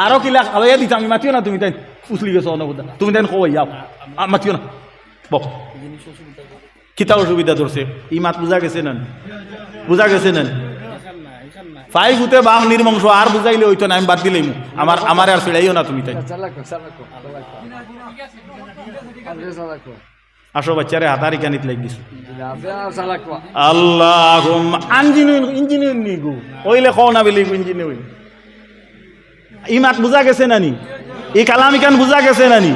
আরো কিলা খাওয়াইয়া দিতাম আমি মাতিও না তুমি তাই ফুসলি গেছো অনবদা তুমি তাই কই যাও মাতিও না বক কিতা অসুবিধা ধরছে ই মাত বুঝা গেছে না বুঝা গেছে না ফাই ফুটে বাম নির্বংশ আর বুঝাইলে হইতো না আমি বাদ দিলেই আমার আর ফিরাইও না তুমি তাই আসো বাচ্চারে হাতারি কানিত লাগিস আল্লাহ ইঞ্জিনিয়ার নি গো ওইলে কও না বলি ইঞ্জিনিয়ার ই মাত বুঝা গেছে নানি এই কালাম ইকান বুঝা গেছে নানি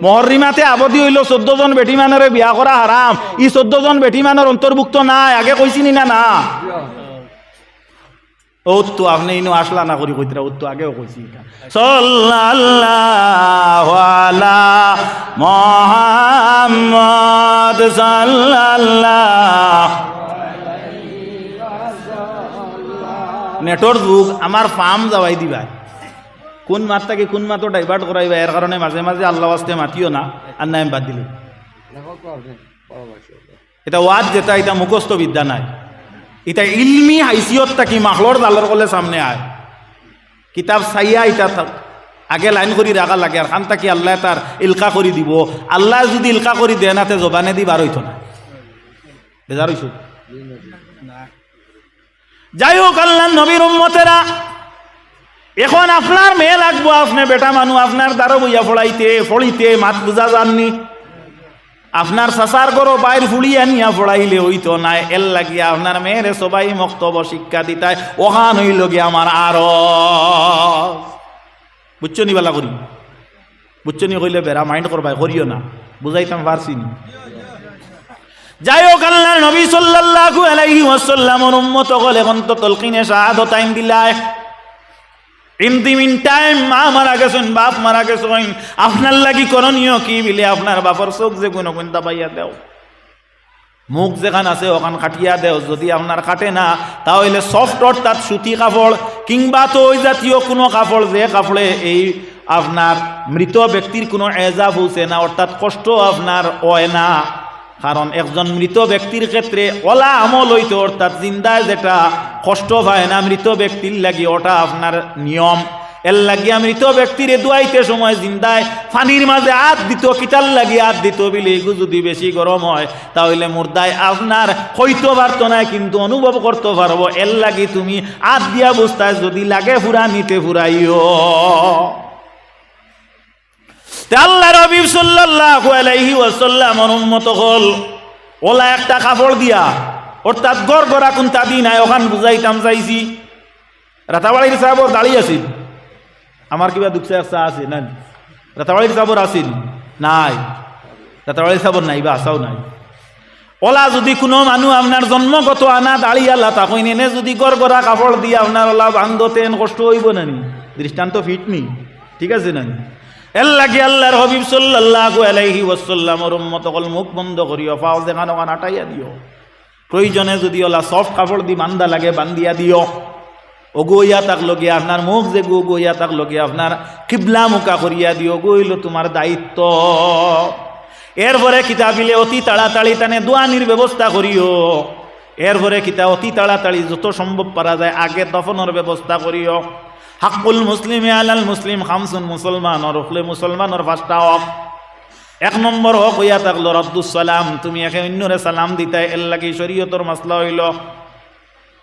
মহরিমাতে আবদি হইল 14 জন বেটি মানরে বিয়া করা হারাম ই 14 জন বেটি মানের অন্তর্ভুক্ত নাই আগে কইছিনি না না ও তো আপনি ইনো আসলা না করি কইতরা ও তো আগেও কইছি সাল্লাল্লাহু আলা মুহাম্মদ সাল্লাল্লাহু নেটর যুগ আমার ফার্ম যাওয়াই দিবা কোন মাতটাকে কোন মাতো ডাইভার্ট করাইবা এর কারণে মাঝে মাঝে আল্লাহ ওয়াস্তে মাতিও না আর নাম বাদ দিলে এটা ওয়াজ যেটা এটা মুখস্থ বিদ্যা নাই এটা ইলমি হাইসিয়ত থাকি মাখলর জালর কলে সামনে আয় কিতাব চাইয়া এটা আগে লাইন করে রাখা লাগে আর খান থাকি আল্লাহ তার ইলকা করে দিব আল্লাহ যদি ইলকা করে দেয় না তে জবানে দি বার হইতো না বেজার হইছ যাই হোক আল্লাহ নবীর উম্মতেরা এখন আপনার মেয়ে লাগবো আপনি বেটা মানুষ আপনার দ্বারা বইয়া ফড়িতে মাত বুঝা যাননি আপনার সাসার করো বাইর ফুড়িয়া নিয়া ফড়াইলে হইতো না এর লাগিয়া আপনার মেয়েরে সবাই মক্তব্য শিক্ষা দিতায় ওখান হইল গিয়ে আমার আরো বুঝছো নি বেলা করি বুঝছো নি কইলে বেড়া মাইন্ড করবাই করিও না বুঝাইতাম পারছি নি যাই হোক আল্লাহ নবী সাল্লাল্লাহু আলাইহি ওয়াসাল্লামের উম্মত হলে অন্তত তলকিনে শাহাদাত টাইম দিলায় ইন দি মিন টাইম মা মারা গেছেন বাপ মারা গেছেন আপনার লাগি করণীয় কি বিলে আপনার বাপর চোখ যে কোনো কোনটা পাইয়া দেও মুখ যেখান আছে ওখান কাটিয়া দেও যদি আপনার কাটে না তাহলে সফট অর্থাৎ সুতি কাপড় কিংবা তো ওই জাতীয় কোনো কাপড় যে কাপড়ে এই আপনার মৃত ব্যক্তির কোনো এজা পৌঁছে না অর্থাৎ কষ্ট আপনার হয় না কারণ একজন মৃত ব্যক্তির ক্ষেত্রে ওলা আমল হইতো অর্থাৎ জিন্দায় যেটা কষ্ট পায় না মৃত ব্যক্তির লাগি ওটা আপনার নিয়ম এর লাগিয়া মৃত ব্যক্তির দুয়াইতে সময় জিন্দায় পানির মাঝে হাত দিত কিটার লাগি হাত দিত বিলে এগু যদি বেশি গরম হয় তাহলে মুর্দায় আপনার হইতে পারতো না কিন্তু অনুভব করতে পারবো এর লাগি তুমি হাত দিয়া বস্তায় যদি লাগে ফুরা নিতে ফুরাইও আল্লাহ নবী সাল্লাল্লাহু আলাইহি ওয়াসাল্লামের উম্মত হল ওলা একটা কাপড় দিয়া অর্থাৎ গড়গড়া কোনটা দিন আয় ওখান বুঝাইতাম চাইছি রাতাবাড়ির সাহেবর দাঁড়িয়ে আছিল আমার কিবা দুঃখ আছে না রাতাবাড়ির সাহেবর আছিল নাই রাতাবাড়ির সাহেবর নাই বা আসাও নাই ওলা যদি কোনো মানুষ আপনার জন্মগত আনা দাঁড়িয়ে আল্লাহ তখন এনে যদি গড়গড়া কাপড় দিয়ে আপনার ওলা বান্ধতেন কষ্ট হইব নানি দৃষ্টান্ত ফিট নি ঠিক আছে নানি এর লাগে আল্লাহর হাবিব সাল্লাল্লাহু আলাইহি ওয়াসাল্লামের উম্মত কল মুখ বন্ধ করিও পাও যেখানে ওখানে আটাইয়া দিও প্রয়োজনে যদি ওলা সফট কাপড় দি বান্ধা লাগে বান্ধিয়া দিও ওগইয়া তাক লগে আপনার মুখ যে গইয়া তাক লগে আপনার কিবলা মুখা করিয়া দিও গইল তোমার দায়িত্ব এরপরে কিতাবিলে অতি তাড়াতাড়ি টানে দোয়ানির ব্যবস্থা করিও এরপরে কিতা অতি তাড়াতাড়ি যত সম্ভব পারা যায় আগে দফনের ব্যবস্থা করিও হাক্কুল মুসলিমে আলাল মুসলিম খামসুন মুসলমান রখলে মুসলমানের পাঁচটা হক এক নম্বর হক হইয়া থাকলো রদ্দুস সালাম তুমি একে অন্যরে সালাম দিতাই এর লাগি শরীয়তর মাসলা হইল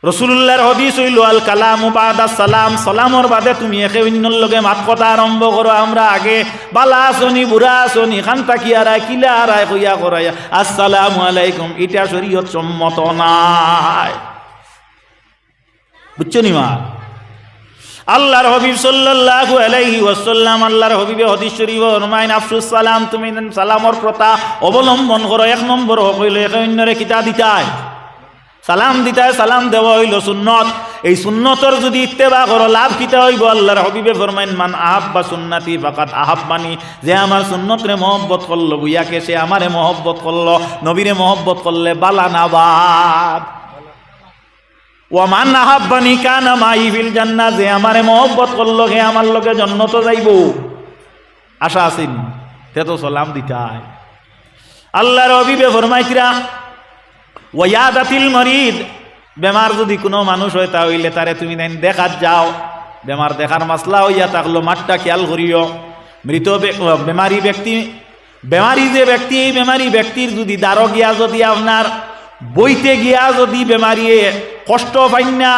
রাসূলুল্লাহর হাদিস হইল আল কালামু বাদা সালাম সালামর বাদে তুমি একে অন্যর লগে মাত কথা আরম্ভ করো আমরা আগে বালা আসনি বুড়া আসনি খান তাকি আরায় কিলা আরায় কইয়া করাইয়া আসসালামু আলাইকুম এটা শরীয়ত সম্মত নাই বুঝছো নি মা আল্লাহর হাবিব সাল্লাল্লাহু আলাইহি ওয়াসাল্লাম আল্লাহর হাবিবে হাদিস শরীফ ফরমায় আফসুস সালাম তুমি সালামর প্রথা অবলম্বন করো এক নম্বর হইল একে অন্যরে কিতা দিতায় সালাম দিতায় সালাম দেওয়া হইল সুন্নত এই সুন্নতর যদি ইত্তেবা করো লাভ কিতা হইব আল্লাহর হাবিবে ফরমাইন মান আহাব্বা সুন্নতি ফাকাত আহাব্বানি যে আমার সুন্নতরে মহব্বত করলো বুইয়াকে সে আমারে মহব্বত করলো নবীরে মহব্বত করলে বালা না বাদ ওয়ামান আহাব্বানি কানা মাই ফিল জান্নাহ যে আমারে মহব্বত করলো হে আমার লগে জান্নাত যাইব আশা আছেন তে তো সালাম দিতায় আল্লাহর হাবিবে ফরমাইতরা ওয়ায়াদাতিল মারিদ বেমার যদি কোনো মানুষ হয় তাহলে তারে তুমি দেখাত যাও, বেমার দেখার মাসলা হইয়া থাকলো মাঠটা খেয়াল করিও। মৃত বেমারি ব্যক্তি, বেমারি যে ব্যক্তি, এই বেমারি ব্যক্তির যদি দ্বারো গিয়া যদি আপনার বইতে গিয়া যদি বেমারিয়ে কষ্ট পাই না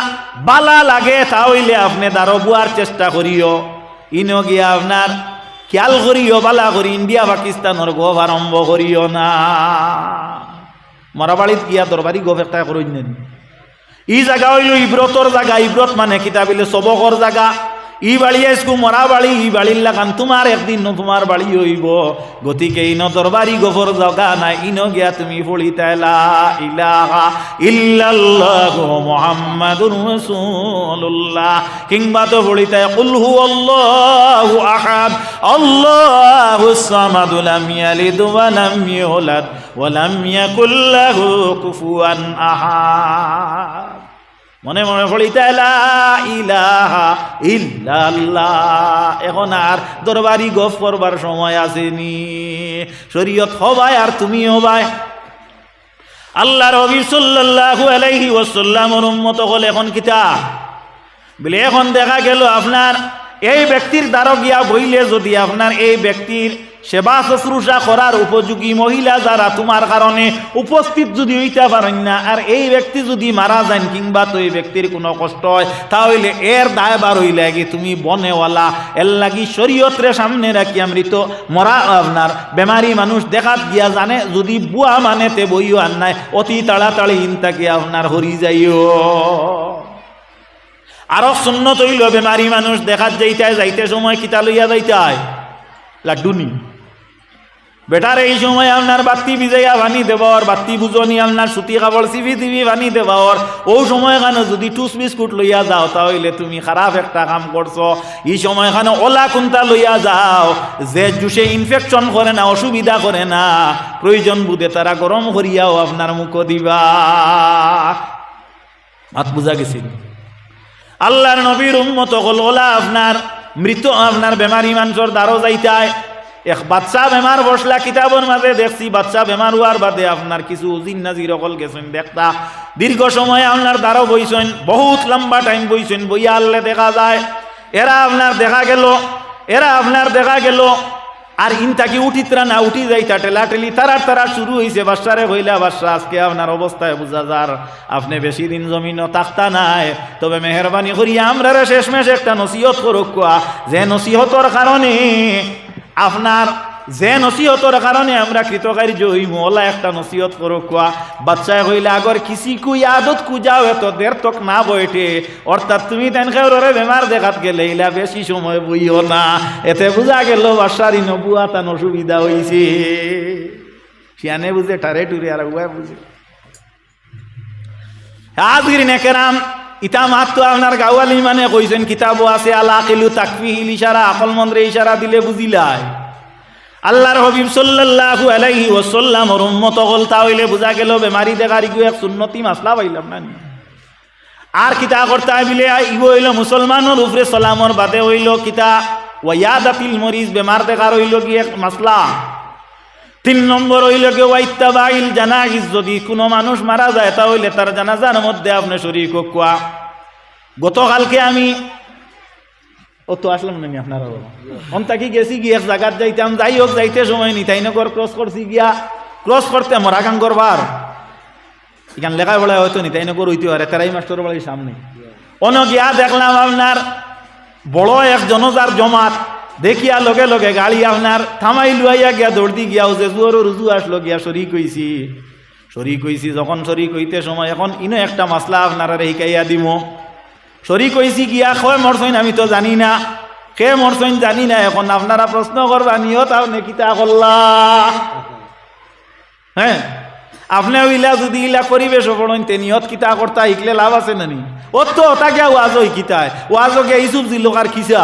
বালা লাগে তাহলে আপনি দ্বারো বুয়ার চেষ্টা করিও। ইনো গিয়া আপনার খেয়াল করিও বালা করি, ইন্ডিয়া পাকিস্তানের গোভ আরম্ভ করিও না। মরাবাড়িত গিয়া দরবারি গোভ একটা করিন না। ই জায়গা হইল ইব্রতর জায়গা, ইব্রত মানে কিতাবিলে সবকর জায়গা। ই বাড়ি আইসকু মরা বাড়ি, ই বাড়ির লাগান তোমার একদিন তোমার বাড়ি হইব। গতিকে ইন দরবারি গোফর জায়গা নাই, ইনো গিয়া তুমি পড়িতা লা ইলাহা ইল্লাল্লাহু মুহাম্মাদুর রাসূলুল্লাহ, কিংবা তো পড়িতা কুল হুয়াল্লাহু আহাদ আল্লাহুস সামাদ লাম ইয়ালিদ ওয়া লাম ইউলাদ ওয়া লাম ইয়াকুল লাহু কুফুয়ান আহাদ। মনে মনে পড়িতা লা ইলাহা ইল্লাল্লাহ। এখন আর দরবারি গফ করবার সময় আসেনি, শরীয়ত হবাই আর তুমি হবাই। আল্লাহর নবী সাল্লাল্লাহু আলাইহি ওয়াসাল্লামের উম্মত হল এখন কিতা বলে, এখন দেখা গেল আপনার এই ব্যক্তির দ্বারা গিয়া বইলে যদি আপনার এই ব্যক্তির সেবা শুশ্রূষা করার উপযোগী মহিলা যারা তোমার কারণে উপস্থিত যদি হইতে পারেন না, আর এই ব্যক্তি যদি মারা যান কিংবা তো এই ব্যক্তির কোনো কষ্ট হয়, তাহলে এর দায়বার হইলে কি তুমি বনেওয়ালা এর লাগি শরীয়তরে সামনে রাখিয়া মৃত মরা আপনার বেমারি মানুষ দেখাত গিয়া জানে যদি বুয়া মানেতে বইও আর নাই অতি তাড়াতাড়ি ইনতাকে আপনার হরি যাইও। আরো সুন্নত হইল বেমারি মানুষ দেখাত যাইতে সময় কিতা লইয়া যাইতে লাড্ডুনি বেটার এই সময় আপনার বাতি ভিজাইয়া পানি দেবর, বাতি বুঝনি আপনার সুতি কাপড় চিবি চিবি পানি দেবর। ও সময় খানে যদি টুস বিস্কুট লইয়া যাও তাহলে তুমি খারাপ একটা কাম করছো। এই সময় খানে ওলা কুন্তা লইয়া যাও যে জুসে ইনফেকশন করে না, অসুবিধা করে না, প্রয়োজন বুঝে তারা গরম করিয়াও আপনার মুখ দিবা। হাত বুঝা গেছিল। আল্লাহর নবীর উম্মত হল ওলা আপনার মৃত আপনার বেমারি মানুষের দ্বারো যাইতায়। এক বাচ্চা বেমার বসলা, কিতাবের মাঝে দেখছি বাচ্চা বেমার হওয়ার বাদে আপনার কিছু জিন্নাজির অকল গেছেন দেখতা, দীর্ঘ সময় আপনার দ্বারো বইছেন, বহুত লম্বা টাইম বইছেন, বইয়া আনলে দেখা যায় এরা আপনার দেখা গেল আর ইনতাকি উঠিতরা না উঠি যাইতা টেলাটেলি তারা শুরু হয়েছে। বাচ্চারে হইলা বাচ্চা আজকে আপনার অবস্থায় বুঝা যার আপনি বেশি দিন জমিনও তাকতা নাই, তবে মেহরবানি করিয়া আমরা শেষমেশ একটা নসিহত করুক, যে নসিহতর কারণে আপনার আমরা কৃতকার্য হইমু। ওলা একটা নসিহত করুক, বাচ্চায় হইলে আগর কিসি কুই আদত কুজাও এত দের তক না বইটে, অর্থাৎ তুমি তেনখারে বেমার দেখাত গেলে ইলা বেশি সময় বইও না। এতে বুঝা গেল বাচ্চার বুয়া তান অসুবিধা হইছে। সিয়ানে বুঝে টারে টুরে আর উয়া বুঝে। আজগির নেকেরাম ইতা মাত্র আপনার গাওয়ালি মানে কইছেন কিতাবও আছে আল আকিলু তাকফিহিল ইশারা, আকল মন্ত্রে ইশারা দিলে বুঝিলাই। আল্লাহর হাবিব সাল্লাল্লাহু আলাইহি ওয়াসাল্লামের উম্মত হল তাহলে বুঝা গেল বেমারি দেখার ইগু এক সুন্নতি মাসলা পাইলাম না। আর কিতা করতে বিলে ইগু হইল মুসলমানের উপরে সালামর বাদে হইল কিতা ওয়ায়াদাতিল মরিজ, বেমার দেখার হইল কি এক মাসলা। 3 নম্বর হইল কি ওয়াইত্তাবাইল জানাইজ, যদি কোনো মানুষ মারা যায় তাহলে তার জানাজার মধ্যে আপনি শরীক কোয়া। গতকালকে আমি তো আসলাম না আপনারা অন্তাকি গেছি গিয়ে এক জায়গাত যাইতাম, যাই হোক যাইতে সময় নিতাইনগর ক্রস করছি, গিয়া ক্রস করতে মরাগান করবার এখান লেখায় বলা হয়তো নিতাইনগর হইতে পারে, তেরাই মাস্টর বাড়ির সামনে অন গিয়া দেখলাম আপনার বড় এক জনজার জমাত, দেখিয়া লগে লগে গাড়ি আপনার থামাই লুয়াইয়া গিয়া দৌড় দি গিয়া যে জুয়ারও রুজু আসলো গিয়া শরিক হইছি। যখন শরিক হইতে সময় এখন ইনো একটা মাসলা আপনারা শিকাইয়া দিব। শরিক হইছি গিয়া কয় মরছইন আমি তো জানি না, কে মরছইন জানি না। এখন আপনারা প্রশ্ন করবা নিয়ত আপনি কিতা করলা, হ্যাঁ আপনি ইলা যদি ইলা পরিবেশ পড়েন তে নিয়ত কিতা করতা শিখলে লাভ আছে না নি? ও তো ওটা গিয়া ওয়াজ হই কিতায়, ওয়াজ গিয়া ইসুফ দিল আর কিসা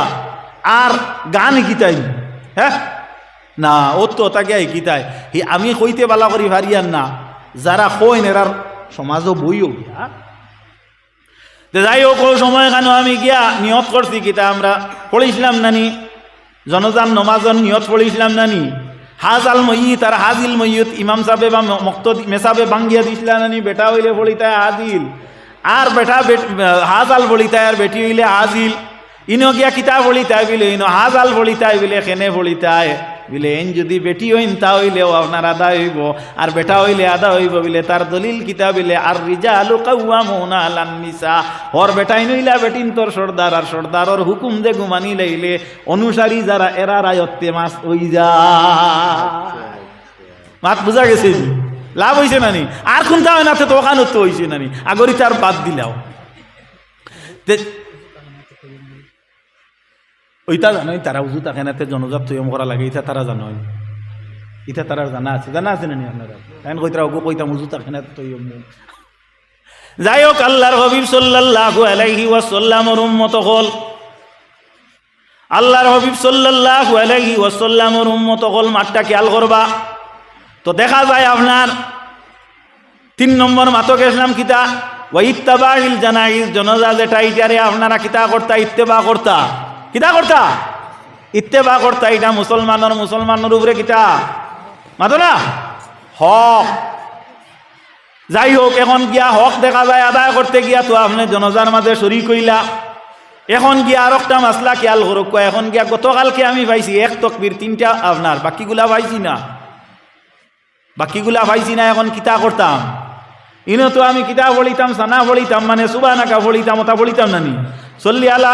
আর গান কিতাই, হ্যাঁ না ও তো ওটা গিয়া কিতায়। আমি কইতে বালা করি ভারিয়ান না, যারা কইন এরার সমাজও বইও গিয়া। যাই হোক ওই সময় কেন আমি গিয়া নিয়ত করছি কিতা আমরা পড়িছিলাম নানি জনজান নমাজন নিয়ত পড়িছিলাম নানি, হাজাল ময়িত আর হাজিল ময়িত ইমাম সাহেব বা মক্ত মেসাবে বাঙ্গিয়া দিছিলাম নানি, বেটা হইলে পড়িতায় হাজিল আর বেটা হাজাল বলিতায় আর বেটি হইলে হাজিল ইনো গিয়া কিতা বলিতায় বিলে ইনো হাজাল বলিতায় বিলে খেনে বলিতায় বিলে এন যদি বেটি হইন তা হইলেও আপনার আদা হইব আর বেটা হইলে আদা হইব বিলে তার দলিল কিতা বিলে আর রিজালু কাওয়ামুনা আলান নিসা ওর বেটাই নইলা বেটিন তোর সর্দার আর সর্দারর হুকুম দে গুমানি লাইলে অনুসারী যারা এরা রায়ত্তে মাস হই যা মাত বুঝা গেছে লাভ হয়েছে নানি আর কোনটা হয় না তো ওখানে তো হয়েছে নানি আগরি তার বাদ দিলাও ওইটা জানোই তারা উজু থাকে না জনজাত তৈম করা লাগে ইটা তারা জানোই ইটা তারা জানা আছে নানি আপনারা তাই কই তারা ওগো কইতাম উজু থাকে না তৈম যাই হোক আল্লাহর হাবিব সাল্লাল্লাহু আলাইহি ওয়াসাল্লামের উম্মত হল আল্লাহর হাবিব সাল্লাল্লাহু আলাইহি ওয়াসাল্লামের উম্মত হল মাঠটা খেয়াল করবা তো দেখা যায় আপনার 3 নম্বর মাতো গেছিলাম কিতা ওয়াইত্তাবাইল জানাইজ জনাজা যেটা ইটারে আপনারা কিতা করতা ইত্তেবা করতা কিতা করতা ইত্তেবা করতা এটা মুসলমানের উপরে কিতা মাতো না হক যাই হোক এখন গিয়া হক দেখা যায় আদায় করতে গিয়া তো আপনি জনজার মাঝে শরীক হইলা এখন গিয়া আর একটা মাসলা খেয়াল করুক এখন গিয়া গতকালকে আমি পাইছি এক তকবীর 3টা আপনার বাকিগুলা পাইছি না এখন কিতা করতাম ইনো তো আমি কিতা বলিতাম সানা বলিতাম মানে সুবহানাকা বলিতাম ওটা বলিতাম নানি সল্লি আলা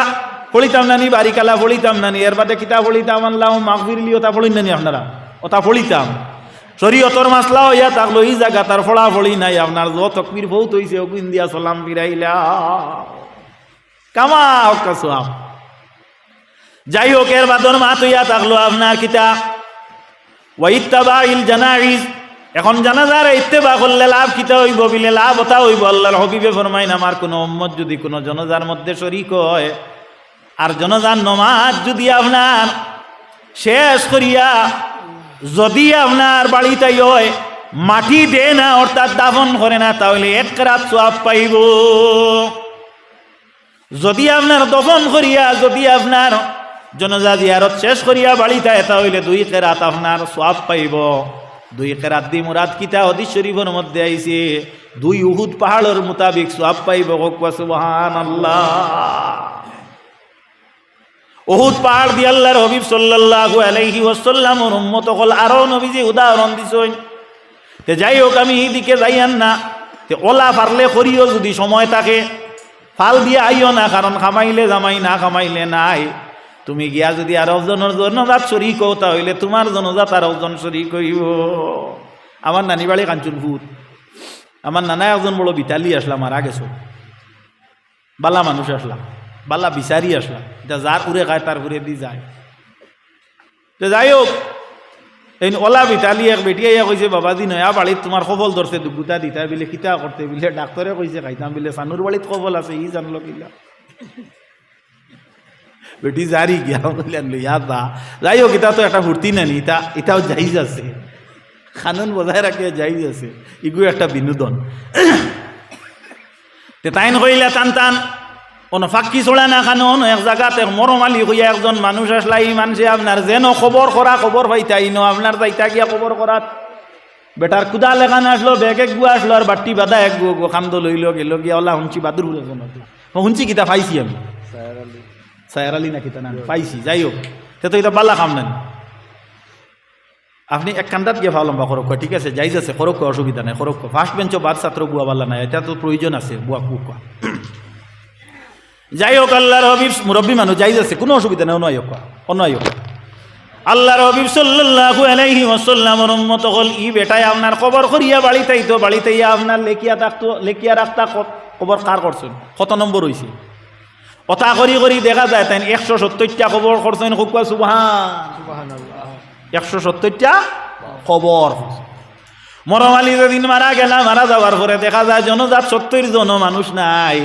বলিতাম নানি বারিকালা বলিতাম নানি এর বাদে কিতা বলিতাম আল্লাহু মাগফিরলি ওটা বলিন নানি আপনারা ওটা বলিতাম শরীয়তর মাসলা হইয়া থাকলো এই জায়গা তার ফলা ফলি নাই আপনার যত তকবীর বহুত হইছে ওগুন দিয়া সালাম ফিরাইলা কামা হক্কা সওয়াব যাই হোক এর বাদর মাত হইয়া থাকলো আপনার কিতা ওয়াইত্তাবাইল জানাইজ এখন জানাজার ইত্তেবা করলে লাভ কিতা হইব বিলে লাভ ওটা হইব আল্লাহর হাবিবে ফরমাইন আমার কোন উম্মত যদি কোন জনাজার মধ্যে শরীক হয় আর জনাজার নামাজ যদি আপনার শেষ করিয়া যদি আপনার বাড়িতে হয় মাটি দে না অর্থাৎ দাফন করে না তাহলে 1 রাত সওয়াব পাইব যদি আপনার দফন করিয়া যদি আপনার জনাজা জিয়ারত শেষ করিয়া বাড়িতে তাহলে 2 রাত আপনার সওয়াব পাইব 2 রাত দি মুরাদ কিতা হাদিস শরীফের মধ্যে আইছে 2 উহুদ পাহাড়ের মোতাবেক সওয়াব পাইব সুবহানাল্লাহ উহুদ পাহাড় দি আল্লাহর হাবিব সাল্লাল্লাহু আলাইহি ওয়াসাল্লামের উম্মত হল আরো নবীজি উদাহরণ দিছেন তে যাই হোক আমি এই দিকে যাইয়ান না তে ওলা পারলে করিও যদি সময় থাকে ফাল দিয়ে আইও না কারণ খামাইলে জামাই না খামাইলে নাই তুমি গিয়া যদি আর একজনের জনজাত শরীক হও তাহলে তোমার জনজাত আর একজন শরীক হইব আমার নানি বাড়ি কাঞ্চনপুর আমার নানা একজন বড় বিতালি আসলাম মারা গেছো বালা মানুষ আসলাম বালা বিচারি আসলাম এটা যার উড়ে খায় তার ঘুরে দি যায় তো যাই হোক এই ওলা বিতালি এক বেটি আইয়া কইছে বাবাজি নয়া বাড়িত তোমার খবল ধরছে দুগুতা দিতা বিলে কিতা করতে বিলে ডাক্তারে কইছে খাইতাম বিলে সানুর বাড়িত খবল আছে ই জানলো কিলা বেটি জারি গিয়া কইলেন লইয়া দা যাই হোক এটা তো একটা ফুর্তি নানি এটাও জাইজ আছে কানুন বজায় রাখে জাইজ আছে ইগু একটা বিনোদন তে তাইন কইলা টান কোনো ফাঁকি চলে না কানুন এক জায়গাতে মরমালি হইয়া একজন মানুষ আসলা এই মানুষে আপনার যেন খবর পাইতাই ন আপনার যাইতা গিয়া খবর করাত বেটার কুদা লেখান আসলো ব্যাগ এক গু আসলো আর বাট্টি বাদা এক গু খান্দ লইল গেল গিয়া ওলা শুনছি বাদুর শুনছি কিতা পাইছি আমি সায়ার আলী না কিতা না পাইছি যাই হোক তে তো এটা বাল্লা খাম না আপনি এক কান্দাত গিয়ে ভাবলাম বা করক ঠিক আছে যাইজ আছে করক অসুবিধা নাই করক ফার্স্ট বেঞ্চ বাদ ছাত্র বুয়া বাল্লা নাই এটা তো প্রয়োজন আছে বুয়া কুকা যাই হোক আল্লাহর হাবিব মুরব্বী মানুষ যাইজ আছে কোনো অসুবিধা নেই অনয় আল্লাহর হাবিব সাল্লাল্লাহু আলাইহি ওয়াসাল্লামের উম্মত হল ই বেটায় আপনার খবর করিয়া বাড়িতে আপনার লেখিয়া রাখতা খবর কার করছেন কত নম্বর হয়েছে কথা করি দেখা যায় তাই 170টা খবর করছেন হুকুয়া সুবহানাল্লাহ 170টা খবর মরমালি যেদিন মারা যাওয়ার পরে দেখা যায় জনজাত 70 জন মানুষ নাই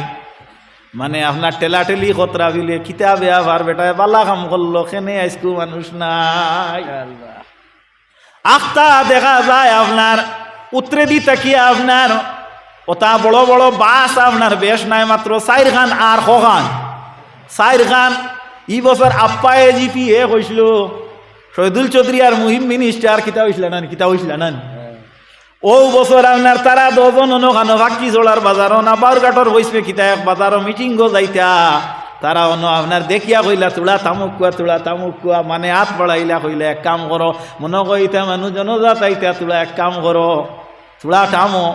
মানে আপনার টেলাটেলি খতরা বিলে কিতাবে আবার বেটায় বালা কাম করলো খেনে আইসকু মানুষ নাই আখতা দেখা যায় আপনার উত্তরে দি তাকিয়া আপনার ওটা বড় বড় বাস আপনার বেশ নাই মাত্র 4 খান আর খান 4 খান ই বছর আপ্পায়ে জিপি হয়েছিল শহীদুল চৌধুরী আর মুহিম মিনিস্টার কিতা হয়েছিল না ও বছর আপনার তারা 10 জন অনখানো ফাঁকি চোলার বাজারও না বারঘাটর বইসবে কিতা এক বাজারও মিটিং গো যাইতা তারা অন্য আপনার দেখিয়া কইলা তুলা তামুক কুয়া মানে হাত বাড়াইলা কইলা এক কাম করো মনে কইতা মানুষ জনজাত আইতা তুলা এক কাম করো তুলা টামো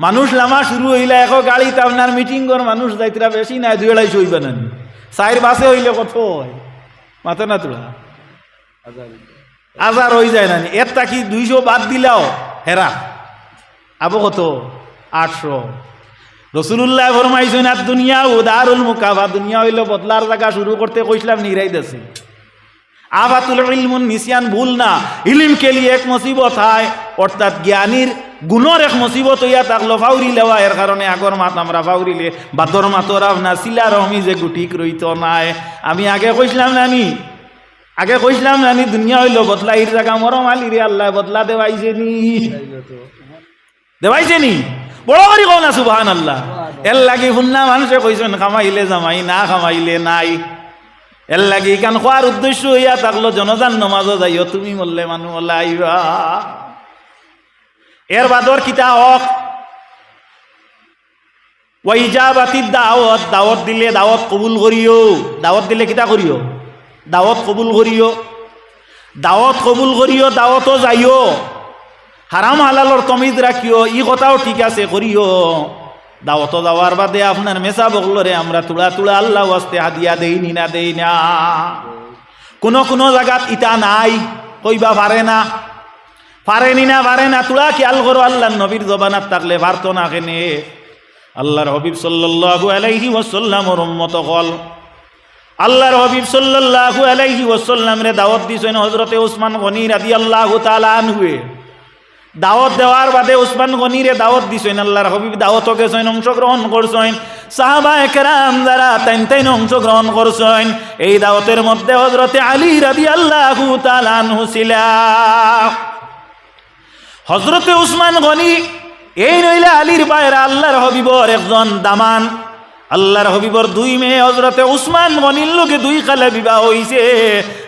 মানুষ লামা শুরু হইলা এখন গাড়িতে আপনার মিটিং কর মানুষ যাইতরা বেশি নাই 2-250 হইবে না 4 বাসে হইলে কত হয় মাথা না তুলা 1000 হয়ে যায় না এর তাকি 200 বাদ দিলাও হেরা আবো কত 800 রসুল্লাহ ফরমাইছেন আর দুনিয়া উদারুল মুকাফা দুনিয়া হইল বদলার জায়গা শুরু করতে কইছিলাম নিরাই দেছে আফাতুল ইলমুন নিসিয়ান ভুল না ইলম কে লিয়ে এক মুসিবত হয় অর্থাৎ জ্ঞানীর গুণর এক মুসিবত হইয়া থাকলো ফাউরি লেওয়া এর কারণে আগর মাত আমরা ফাউরিলে বাদর মাতর না সিলা রহমি যে গুটিক রইত নাই আমি আগে কইছিলাম নানি দুনিয়া হইল বদলাইর জায়গা মরম আলিরে আল্লাহ বদলা দেওয়াইছে নি বড় করি কও না সুবহানাল্লাহ এর লাগি হুন্না মানুষে কইছেন খামাইলে জামাই না খামাইলে নাই এর লাগি কান খোয়ার উদ্দেশ্য হইয়া থাকলো জনজান নমাজও যাইও তুমি মরলে মানুষ মল্লা আইবা এর বাদর কিতা হক ওয়াইজাবাতিদ দাওয়াত দিলে দাওয়াত কবুল করিও দাওয়াত দিলে কিতা করিও দাওয়াত কবুল করিও দাওয়াতও যাইও হারাম হালালর তমিজ রাখিও ই কথাও ঠিক আছে করিও দাওয়াত যাওয়ার বাদে আপনার মেসা বগলরে আমরা তুলা আল্লাহ ওয়াস্তে হাদিয়া দেই না কোনো জায়গাত ইটা নাই কইবা পারে না তুলা খেয়াল করো আল্লাহর নবীর জবানাত থাকলে পারতো না কেনে আল্লাহর হাবিব সাল্লাল্লাহু আলাইহি ওয়াসাল্লামর উম্মত হল আল্লাহর হাবিব সাল্লাল্লাহু আলাইহি ওয়াসাল্লাম রে দাওয়াত দিছেন হযরতে ওসমান গনি রাদিয়াল্লাহু তাআলা আনহু দাওয়াত দেওয়ার বাদে ওসমান গনিরে দাওয়াত দিছেন আল্লাহর হাবিব দাওয়াত গেছেন অংশগ্রহণ করছেন সাহাবায়ে কেরাম যারা তাইন অংশগ্রহণ করছেন এই দাওয়াতের মধ্যে হযরতে আলী রাদিয়াল্লাহু তাআলা আনহু ছিলেন হযরতে ওসমান গনি এই নইলে আলীর বাইরে আল্লাহর হাবিবর একজন দামান আল্লাহর হাবিবর 2 মেয়ে হযরতে ওসমান গনির লোকে 2 কালে বিবাহ হইছে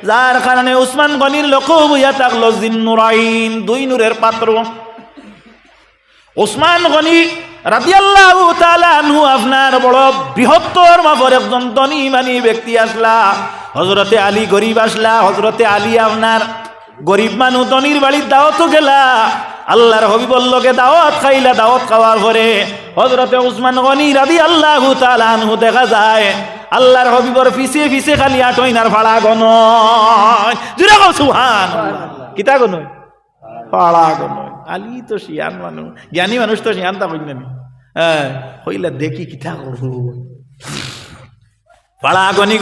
যার কারণে ওসমান গনির লোক হইয়া থাকলো জিন্নুরাইন 2 নূরের পাত্র ওসমান গনি রাদিয়াল্লাহু তাআলা আনহু আপনার বড় বৃহত্তর মাপের একজন ধনী মানি ব্যক্তি আসলা হযরতে আলী গরিব আসলা হযরতে আলী আপনার গরিব মানুষ ধনীর বাড়ির দাওয়াত গেলা আল্লাহর হাবিবর লগে দাওয়াত খাইলা দাওয়াত খাওয়ার পরে হযরতে ওসমান গনি রাদিয়াল্লাহু তাআলা আনহু দেখা যায় আল্লাহর হাবিবর পিছে খালি আটইনার ফাড়া গনয় জুরা কও সুবহানাল্লাহ কিতা গনয় ফাড়া গনয় আলী তো শিয়ান মানুষ জ্ঞানী মানুষ তো শিয়ান তা কইনা নি হইলা দেখি কিতা করব পাড়া গনি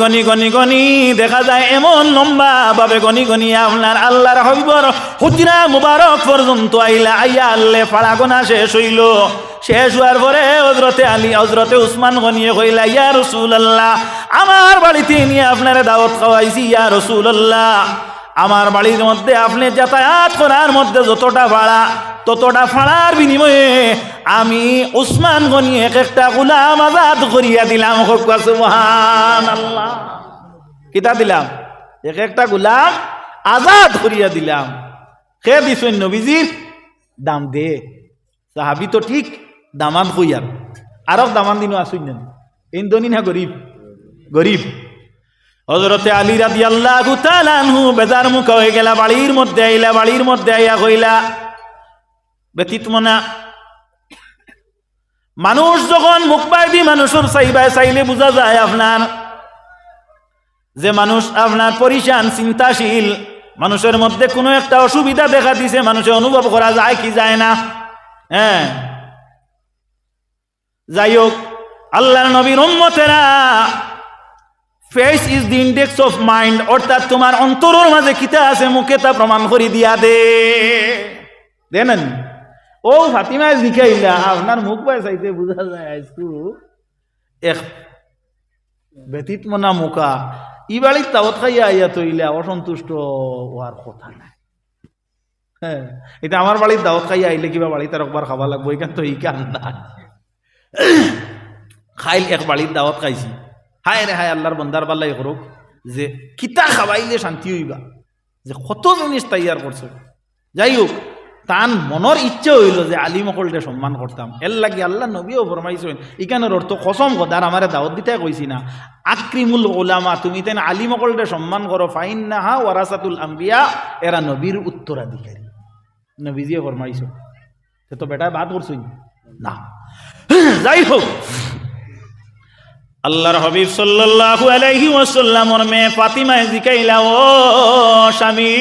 দেখা যায় এমন লম্বা ভাবে গনি আপনার আল্লাহর হাবিবর হুজরা মুবারক পর্যন্ত আইয়া আল্লে পাড়া গোনা শেষ হইল শেষ হওয়ার পরে হযরতে ওসমান গনিয়ে কইলা ইয়া রাসূলুল্লাহ আমার বাড়িতে নিয়ে আপনারে দাওয়াত খাওয়াইছি ইয়া রাসূলুল্লাহ আমার বাড়ির মধ্যে আপনি যাতায়াত করার মধ্যে যতটা ভাড়া ততটা ভাড়ার বিনিময়ে আমি ওসমান গনি একটা গোলাম আজাদ করিয়া দিলাম সুবহানাল্লাহ কিতা দিলাম একটা গোলাম আজাদ করিয়া দিলাম কে দিছেন নবীজির দাম দে সাহাবী তো ঠিক দামান কইয়ার আরব দামান দিনও আসুন না ইন্দনি না গরিব হযরতে আলী রাদিয়াল্লাহু তাআলা আনহু বেজার মুখ হয়ে গেলা বাড়ির মধ্যে আইয়া কইলা ব্যতীত মনা মানুষ যখন মুখ বাইদি মানুষের চাইলে বোঝা যায় আপনার যে মানুষ আপনার পরিশান চিন্তাশীল মানুষের মধ্যে কোনো একটা অসুবিধা দেখা দিছে মানুষে অনুভব করা যায় কি যায় না যাই হোক আল্লাহর নবীর উম্মতেরা face is the index of mind অর্থাৎ তোমার অন্তরের মাঝে কিতা আছে মুখে তা প্রমাণ করি দিয়া দেন ও ফাতিমা জিকাইলা আপনার মুখ পায় চাইতে বোঝা যায় আজকু এক ব্যতীত মনা মুখা ই বাড়ির দাওয়াত খাইয়া আইয়া তৈলা অসন্তুষ্ট হওয়ার কথা নাই এটা আমার বাড়ির দাওয়াত খাইয়া আইলে কিবা বাড়িতে একবার খাওয়া লাগবো এখান তো এই কান না খাইল এক বাড়ির দাওয়াত খাইছি হায় রে হায় আল্লাহর বন্দার বাল্লাই করুক যে কিতা খাওয়াইলে শান্তি হইবা যে কত জিনিস তৈয়ার করছে যাই হোক তান মনের ইচ্ছে হইল যে আলিমকলকে সম্মান করতাম এর লাগি আল্লাহ নবীও ফরমাইছেন ইকানের অর্থ কসম খোদার আমারে দাওয়াত দিতে কইছি না আকরিমুল উলামা তুমি তেন আলিমকলকে সম্মান করো ফাইন্নাহা ওয়ারাসাতুল আম্বিয়া এরা নবীর উত্তরাধিকারী নবীজিও ফরমাইছেন তো বেটা বাদ করছই না যাই হোক আল্লাহর হাবিব সাল্লাল্লাহু আলাইহি ওয়াসাল্লামর মেয়ে ফাতিমা জিকাইলা ও স্বামী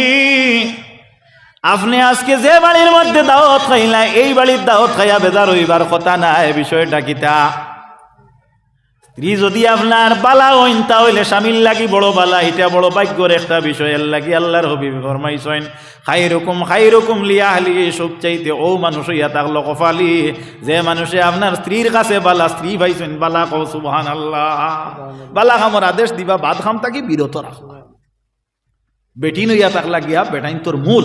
আপনি আজকে যে বাড়ির মধ্যে দাওয়াত খাইলা এই বাড়ির দাওয়াত খাইয়া বেজার হইবার কথা না এ বিষয়টা কিতা স্ত্রী যদি আপনার বালা হইন তাহলে স্বামীর লাগি বড় বালা এটা বড় ভাগ্যের একটা বিষয়ের লাগি আল্লাহর হাবিব ফরমাইছেন খাইরুকুম লিআহলিহি সবচাইতে ও মানুষ হইয়া থাকলো কফালি যে মানুষে আপনার স্ত্রীর কাছে বালা স্ত্রী পাইছেন বালা কও সুবহানাল্লাহ বালা খামর আদেশ দিবা বাদ খাম তাকে বিরত রাখবা বেটি নইয়া থাকলা গিয়া বেটাইন তোর মূল